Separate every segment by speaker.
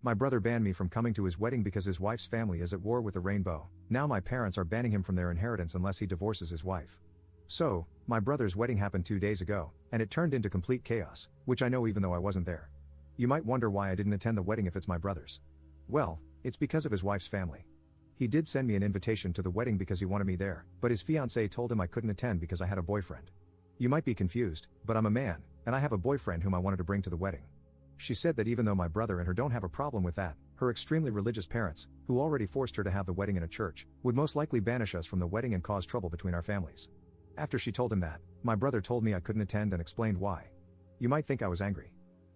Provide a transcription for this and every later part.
Speaker 1: My brother banned me from coming to his wedding because his wife's family is at war with the rainbow. Now my parents are banning him from their inheritance unless he divorces his wife. So, my brother's wedding happened 2 days ago, and it turned into complete chaos, which I know even though I wasn't there. You might wonder why I didn't attend the wedding if it's my brother's. Well, it's because of his wife's family. He did send me an invitation to the wedding because he wanted me there, but his fiancée told him I couldn't attend because I had a boyfriend. You might be confused, but I'm a man, and I have a boyfriend whom I wanted to bring to the wedding. She said that even though my brother and her don't have a problem with that, her extremely religious parents, who already forced her to have the wedding in a church, would most likely banish us from the wedding and cause trouble between our families. After she told him that, my brother told me I couldn't attend and explained why. You might think I was angry.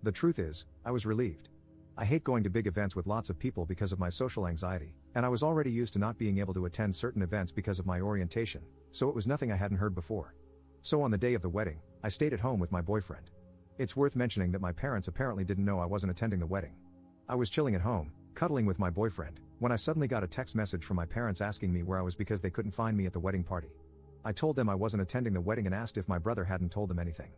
Speaker 1: The truth is, I was relieved. I hate going to big events with lots of people because of my social anxiety, and I was already used to not being able to attend certain events because of my orientation, so it was nothing I hadn't heard before. So on the day of the wedding, I stayed at home with my boyfriend. It's worth mentioning that my parents apparently didn't know I wasn't attending the wedding. I was chilling at home, cuddling with my boyfriend, when I suddenly got a text message from my parents asking me where I was because they couldn't find me at the wedding party. I told them I wasn't attending the wedding and asked if my brother hadn't told them anything.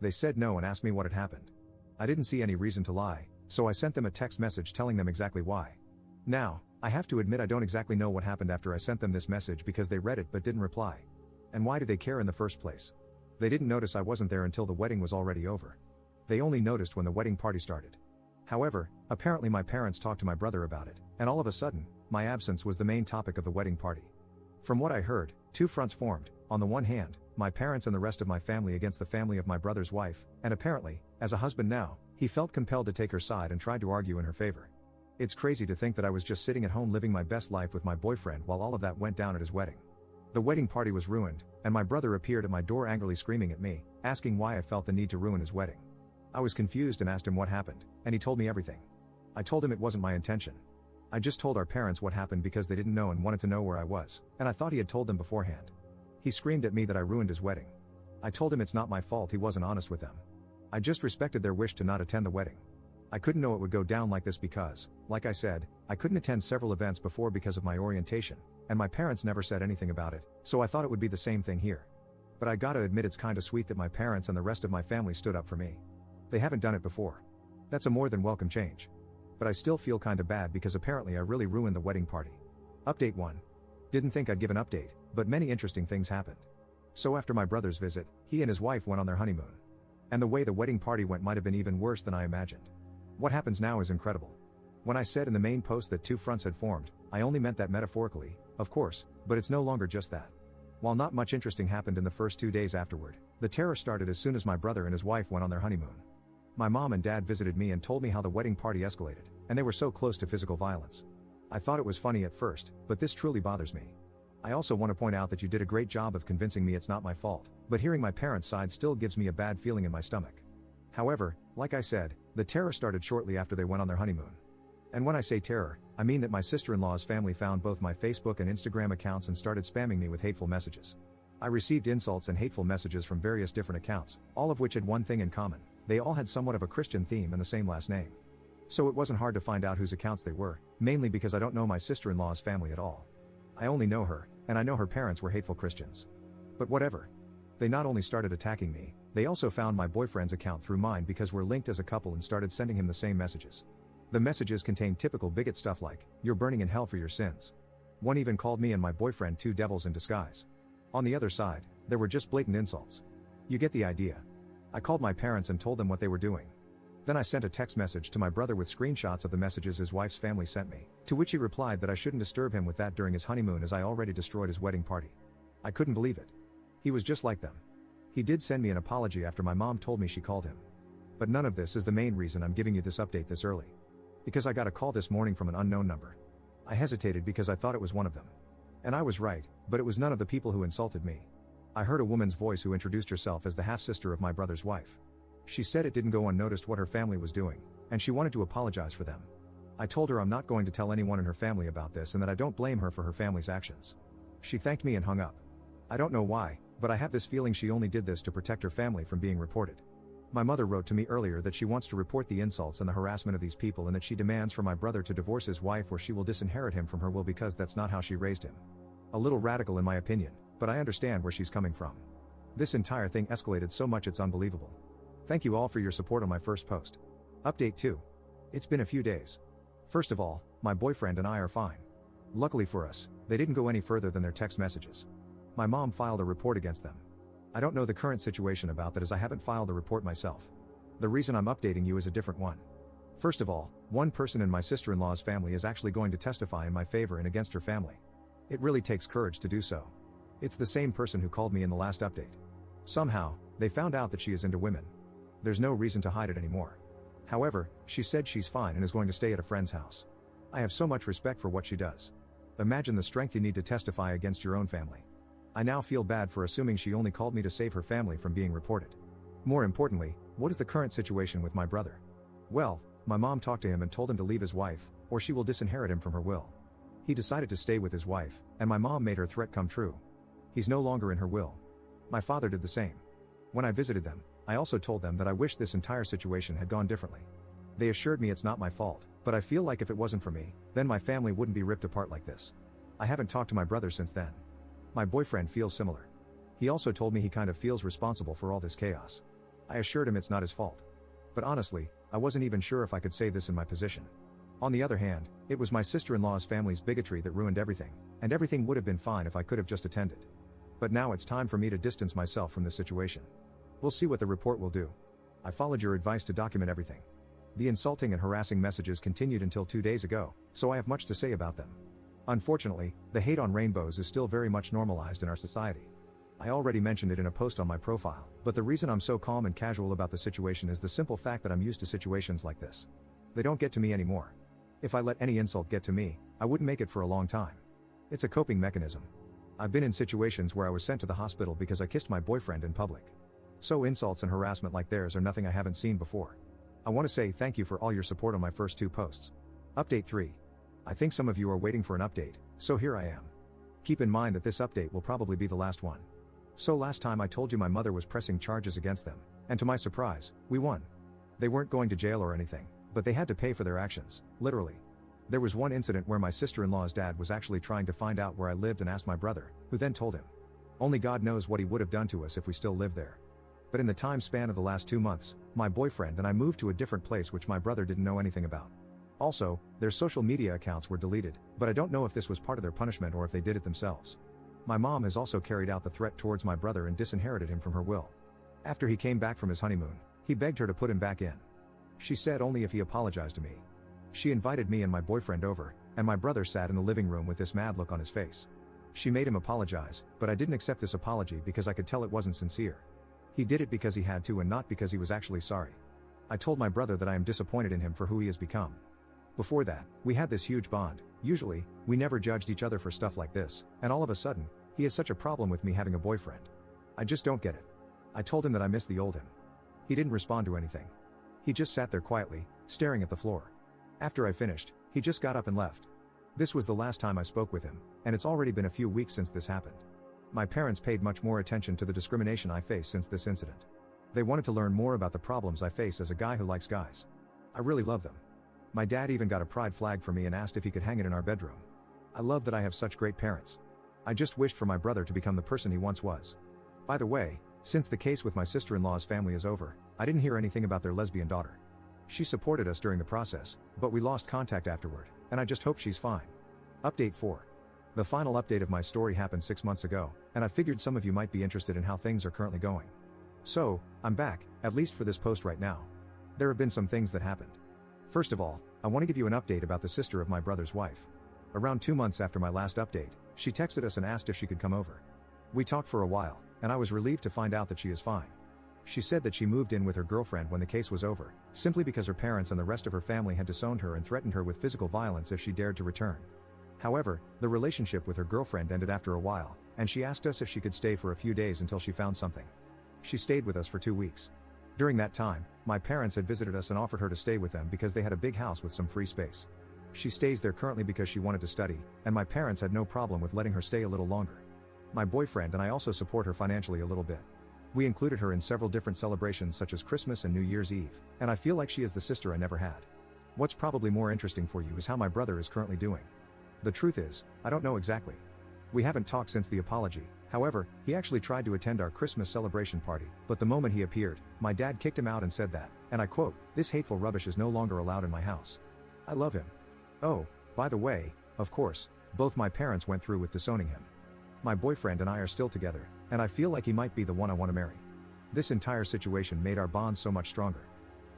Speaker 1: They said no and asked me what had happened. I didn't see any reason to lie, so I sent them a text message telling them exactly why. Now, I have to admit I don't exactly know what happened after I sent them this message because they read it but didn't reply. And why did they care in the first place? They didn't notice I wasn't there until the wedding was already over. They only noticed when the wedding party started. However, apparently my parents talked to my brother about it, and all of a sudden, my absence was the main topic of the wedding party. From what I heard, two fronts formed. On the one hand, my parents and the rest of my family against the family of my brother's wife, and apparently, as a husband now, he felt compelled to take her side and tried to argue in her favor. It's crazy to think that I was just sitting at home living my best life with my boyfriend while all of that went down at his wedding. The wedding party was ruined, and my brother appeared at my door angrily screaming at me, asking why I felt the need to ruin his wedding. I was confused and asked him what happened, and he told me everything. I told him it wasn't my intention. I just told our parents what happened because they didn't know and wanted to know where I was, and I thought he had told them beforehand. He screamed at me that I ruined his wedding. I told him it's not my fault he wasn't honest with them. I just respected their wish to not attend the wedding. I couldn't know it would go down like this because, like I said, I couldn't attend several events before because of my orientation, and my parents never said anything about it, so I thought it would be the same thing here. But I gotta admit it's kinda sweet that my parents and the rest of my family stood up for me. They haven't done it before. That's a more than welcome change. But I still feel kinda bad because apparently I really ruined the wedding party. Update 1. Didn't think I'd give an update, but many interesting things happened. So after my brother's visit, he and his wife went on their honeymoon. And the way the wedding party went might have been even worse than I imagined. What happens now is incredible. When I said in the main post that two fronts had formed, I only meant that metaphorically, of course, but it's no longer just that. While not much interesting happened in the first 2 days afterward, the terror started as soon as my brother and his wife went on their honeymoon. My mom and dad visited me and told me how the wedding party escalated, and they were so close to physical violence. I thought it was funny at first, but this truly bothers me. I also want to point out that you did a great job of convincing me it's not my fault, but hearing my parents' side still gives me a bad feeling in my stomach. However, like I said, the terror started shortly after they went on their honeymoon. And when I say terror, I mean that my sister-in-law's family found both my Facebook and Instagram accounts and started spamming me with hateful messages. I received insults and hateful messages from various different accounts, all of which had one thing in common: they all had somewhat of a Christian theme and the same last name. So it wasn't hard to find out whose accounts they were, mainly because I don't know my sister-in-law's family at all. I only know her, and I know her parents were hateful Christians. But whatever. They not only started attacking me, they also found my boyfriend's account through mine because we're linked as a couple and started sending him the same messages. The messages contained typical bigot stuff like, "You're burning in hell for your sins." One even called me and my boyfriend two devils in disguise. On the other side, there were just blatant insults. You get the idea. I called my parents and told them what they were doing. Then I sent a text message to my brother with screenshots of the messages his wife's family sent me, to which he replied that I shouldn't disturb him with that during his honeymoon as I already destroyed his wedding party. I couldn't believe it. He was just like them. He did send me an apology after my mom told me she called him. But none of this is the main reason I'm giving you this update this early. Because I got a call this morning from an unknown number. I hesitated because I thought it was one of them. And I was right, but it was none of the people who insulted me. I heard a woman's voice who introduced herself as the half-sister of my brother's wife. She said it didn't go unnoticed what her family was doing, and she wanted to apologize for them. I told her I'm not going to tell anyone in her family about this and that I don't blame her for her family's actions. She thanked me and hung up. I don't know why, but I have this feeling she only did this to protect her family from being reported. My mother wrote to me earlier that she wants to report the insults and the harassment of these people and that she demands for my brother to divorce his wife or she will disinherit him from her will because that's not how she raised him. A little radical in my opinion, but I understand where she's coming from. This entire thing escalated so much it's unbelievable. Thank you all for your support on my first post. Update 2. It's been a few days. First of all, my boyfriend and I are fine. Luckily for us, they didn't go any further than their text messages. My mom filed a report against them. I don't know the current situation about that as I haven't filed the report myself. The reason I'm updating you is a different one. First of all, one person in my sister-in-law's family is actually going to testify in my favor and against her family. It really takes courage to do so. It's the same person who called me in the last update. Somehow, they found out that she is into women. There's no reason to hide it anymore. However, she said she's fine and is going to stay at a friend's house. I have so much respect for what she does. Imagine the strength you need to testify against your own family. I now feel bad for assuming she only called me to save her family from being reported. More importantly, what is the current situation with my brother? Well, my mom talked to him and told him to leave his wife, or she will disinherit him from her will. He decided to stay with his wife, and my mom made her threat come true. He's no longer in her will. My father did the same. When I visited them, I also told them that I wish this entire situation had gone differently. They assured me it's not my fault, but I feel like if it wasn't for me, then my family wouldn't be ripped apart like this. I haven't talked to my brother since then. My boyfriend feels similar. He also told me he kind of feels responsible for all this chaos. I assured him it's not his fault. But honestly, I wasn't even sure if I could say this in my position. On the other hand, it was my sister-in-law's family's bigotry that ruined everything, and everything would have been fine if I could have just attended. But now it's time for me to distance myself from this situation. We'll see what the report will do. I followed your advice to document everything. The insulting and harassing messages continued until 2 days ago, so I have much to say about them. Unfortunately, the hate on rainbows is still very much normalized in our society. I already mentioned it in a post on my profile, but the reason I'm so calm and casual about the situation is the simple fact that I'm used to situations like this. They don't get to me anymore. If I let any insult get to me, I wouldn't make it for a long time. It's a coping mechanism. I've been in situations where I was sent to the hospital because I kissed my boyfriend in public. So insults and harassment like theirs are nothing I haven't seen before. I want to say thank you for all your support on my first 2 posts. Update 3. I think some of you are waiting for an update, so here I am. Keep in mind that this update will probably be the last one. So last time I told you my mother was pressing charges against them, and to my surprise, we won. They weren't going to jail or anything, but they had to pay for their actions, literally. There was one incident where my sister-in-law's dad was actually trying to find out where I lived and asked my brother, who then told him. Only God knows what he would have done to us if we still lived there. But in the time span of the last 2 months, my boyfriend and I moved to a different place which my brother didn't know anything about. Also, their social media accounts were deleted, but I don't know if this was part of their punishment or if they did it themselves. My mom has also carried out the threat towards my brother and disinherited him from her will. After he came back from his honeymoon, he begged her to put him back in. She said only if he apologized to me. She invited me and my boyfriend over, and my brother sat in the living room with this mad look on his face. She made him apologize, but I didn't accept this apology because I could tell it wasn't sincere. He did it because he had to and not because he was actually sorry. I told my brother that I am disappointed in him for who he has become. Before that, we had this huge bond. Usually, we never judged each other for stuff like this, and all of a sudden, he has such a problem with me having a boyfriend. I just don't get it. I told him that I miss the old him. He didn't respond to anything. He just sat there quietly, staring at the floor. After I finished, he just got up and left. This was the last time I spoke with him, and it's already been a few weeks since this happened. My parents paid much more attention to the discrimination I face since this incident. They wanted to learn more about the problems I face as a guy who likes guys. I really love them. My dad even got a pride flag for me and asked if he could hang it in our bedroom. I love that I have such great parents. I just wished for my brother to become the person he once was. By the way, since the case with my sister-in-law's family is over, I didn't hear anything about their lesbian daughter. She supported us during the process, but we lost contact afterward, and I just hope she's fine. Update 4. The final update of my story happened 6 months ago, and I figured some of you might be interested in how things are currently going. So, I'm back, at least for this post right now. There have been some things that happened. First of all, I want to give you an update about the sister of my brother's wife. Around 2 months after my last update, she texted us and asked if she could come over. We talked for a while, and I was relieved to find out that she is fine. She said that she moved in with her girlfriend when the case was over, simply because her parents and the rest of her family had disowned her and threatened her with physical violence if she dared to return. However, the relationship with her girlfriend ended after a while, and she asked us if she could stay for a few days until she found something. She stayed with us for 2 weeks. During that time, my parents had visited us and offered her to stay with them because they had a big house with some free space. She stays there currently because she wanted to study, and my parents had no problem with letting her stay a little longer. My boyfriend and I also support her financially a little bit. We included her in several different celebrations such as Christmas and New Year's Eve, and I feel like she is the sister I never had. What's probably more interesting for you is how my brother is currently doing. The truth is, I don't know exactly. We haven't talked since the apology. However, he actually tried to attend our Christmas celebration party, but the moment he appeared, my dad kicked him out and said that, and I quote, "This hateful rubbish is no longer allowed in my house." I love him. Oh, by the way, of course, both my parents went through with disowning him. My boyfriend and I are still together, and I feel like he might be the one I want to marry. This entire situation made our bond so much stronger.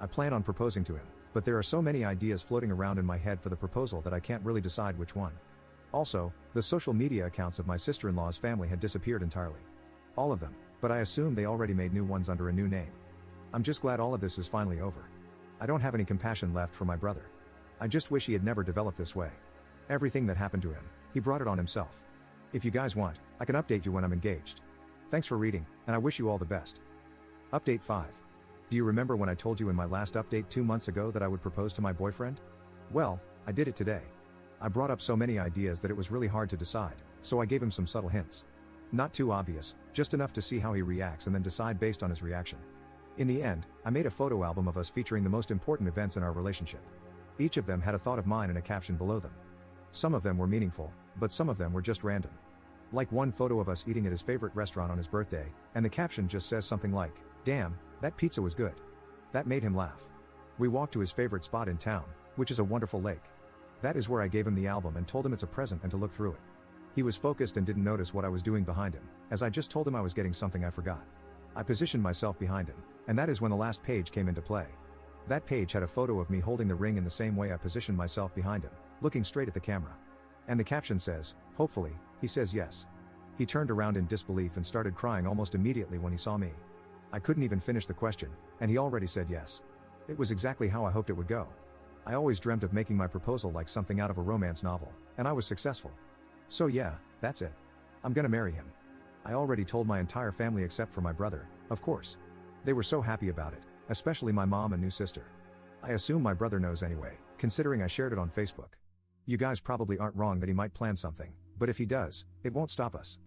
Speaker 1: I plan on proposing to him, but there are so many ideas floating around in my head for the proposal that I can't really decide which one. Also, the social media accounts of my sister-in-law's family had disappeared entirely. All of them, but I assume they already made new ones under a new name. I'm just glad all of this is finally over. I don't have any compassion left for my brother. I just wish he had never developed this way. Everything that happened to him, he brought it on himself. If you guys want, I can update you when I'm engaged. Thanks for reading, and I wish you all the best. Update 5. Do you remember when I told you in my last update 2 months ago that I would propose to my boyfriend? Well, I did it today. I brought up so many ideas that it was really hard to decide, so I gave him some subtle hints. Not too obvious, just enough to see how he reacts and then decide based on his reaction. In the end, I made a photo album of us featuring the most important events in our relationship. Each of them had a thought of mine and a caption below them. Some of them were meaningful, but some of them were just random. Like one photo of us eating at his favorite restaurant on his birthday, and the caption just says something like, "Damn, that pizza was good." That made him laugh. We walked to his favorite spot in town, which is a wonderful lake. That is where I gave him the album and told him it's a present and to look through it. He was focused and didn't notice what I was doing behind him, as I just told him I was getting something I forgot. I positioned myself behind him, and that is when the last page came into play. That page had a photo of me holding the ring in the same way I positioned myself behind him, looking straight at the camera. And the caption says, "Hopefully, he says yes." He turned around in disbelief and started crying almost immediately when he saw me. I couldn't even finish the question, and he already said yes. It was exactly how I hoped it would go. I always dreamt of making my proposal like something out of a romance novel, and I was successful. So yeah, that's it. I'm gonna marry him. I already told my entire family except for my brother, of course. They were so happy about it, especially my mom and new sister. I assume my brother knows anyway, considering I shared it on Facebook. You guys probably aren't wrong that he might plan something, but if he does, it won't stop us.